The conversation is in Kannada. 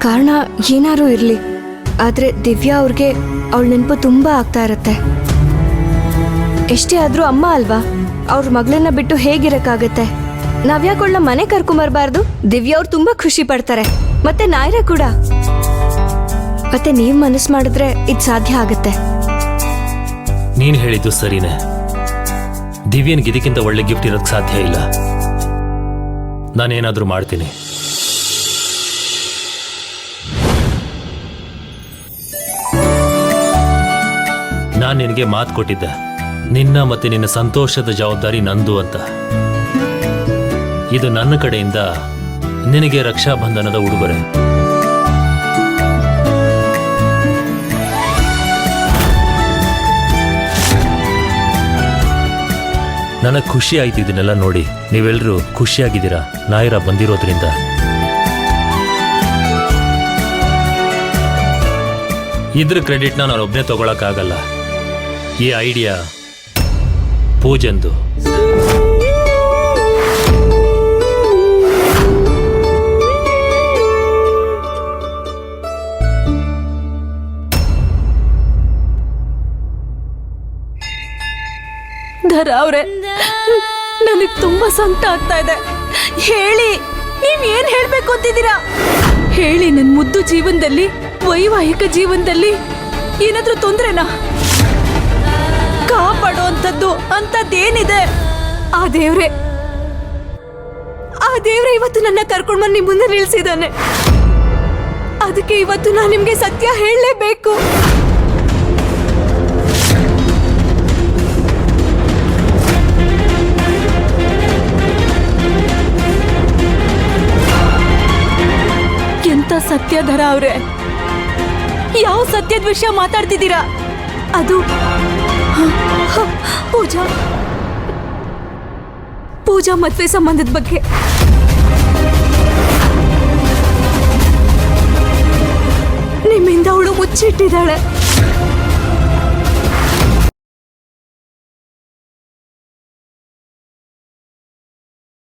ಕಾರಣ ಏನಾರು ಇರಲಿ, ಆದರೆ ದಿವ್ಯಾ ಅವ್ರಿಗೆ ಅವಳ ನೆನಪು ತುಂಬ ಆಗ್ತಾ ಇರತ್ತೆ. ಎಷ್ಟೇ ಆದರೂ ಅಮ್ಮ ಅಲ್ವಾ, ಅವ್ರ ಮಗಳನ್ನ ಬಿಟ್ಟು ಹೇಗಿರಕ್ಕಾಗತ್ತೆ? ನಾವ್ಯಾಕೆ ಅವಳನ್ನ ಮನೆ ಕರ್ಕೊಂಬರ್ಬಾರ್ದು? ದಿವ್ಯಾ ಅವ್ರು ತುಂಬ ಖುಷಿ ಪಡ್ತಾರೆ, ಮತ್ತೆ ನಾಯ್ರ ಕೂಡ. ಮತ್ತೆ ನೀವು ಮನಸ್ಸು ಮಾಡಿದ್ರೆ ಇದು ಸಾಧ್ಯ ಆಗತ್ತೆ. ನೀನು ಹೇಳಿದ್ದು ಸರಿನೇ. ದಿವ್ಯನ್ಗೆ ಇದಕ್ಕಿಂತ ಒಳ್ಳೆ ಗಿಫ್ಟ್ ಇರೋಕ್ಕೆ ಸಾಧ್ಯ ಇಲ್ಲ. ನಾನೇನಾದರೂ ಮಾಡ್ತೀನಿ. ನಾನು ನಿನಗೆ ಮಾತು ಕೊಟ್ಟಿದ್ದೆ, ನಿನ್ನ ಮತ್ತೆ ನಿನ್ನ ಸಂತೋಷದ ಜವಾಬ್ದಾರಿ ನಂದು ಅಂತ. ಇದು ನನ್ನ ಕಡೆಯಿಂದ ನಿನಗೆ ರಕ್ಷಾಬಂಧನದ ಉಡುಗೊರೆ. ನನಗೆ ಖುಷಿ ಆಯ್ತು ಇದನ್ನೆಲ್ಲ ನೋಡಿ. ನೀವೆಲ್ಲರೂ ಖುಷಿಯಾಗಿದ್ದೀರಾ ನಾಯ್ರ ಬಂದಿರೋದ್ರಿಂದ. ಇದ್ರ ಕ್ರೆಡಿಟ್ನ ನಾನು ಒಬ್ಬನೇ ತಗೊಳಕ್ಕಾಗಲ್ಲ. ಈ ಐಡಿಯಾ ಪೂಜಂದು. ಧರ ಅವ್ರೆ, ನನಗೆ ತುಂಬಾ ಸಂಕಟ ಆಗ್ತಾ ಇದೆ. ಹೇಳಿ, ನೀವ್ ಏನ್ ಹೇಳ್ಬೇಕು ಅಂತಿದ್ದೀರಾ? ಹೇಳಿ. ನನ್ ಮುದ್ದು ಜೀವನದಲ್ಲಿ, ವೈವಾಹಿಕ ಜೀವನದಲ್ಲಿ ಏನಾದ್ರೂ ತೊಂದ್ರೆನಾ? ಕಾಪಾಡುವಂಥದ್ದು ಅಂತದ್ದೇನಿದೆ? ಆ ದೇವ್ರೆ ಇವತ್ತು ನನ್ನ ಕರ್ಕೊಂಡ್ ಬಂದು ನಿಮ್ ಮುಂದೆ ನಿಲ್ಸಿದ್ದಾನೆ. ಅದಕ್ಕೆ ಇವತ್ತು ನಾನು ನಿಮ್ಗೆ ಸತ್ಯ ಹೇಳಲೇಬೇಕು. ಎಂತ ಸತ್ಯಧರ ಅವ್ರೆ, ಯಾವ ಸತ್ಯದ ವಿಷಯ ಮಾತಾಡ್ತಿದ್ದೀರಾ? ಅದು ಪೂಜಾ ಮದ್ವೆ ಸಂಬಂಧದ ಬಗ್ಗೆ. ನಿಮ್ಮಿಂದ ಅವಳು ಮುಚ್ಚಿಟ್ಟಿದ್ದಾಳೆ.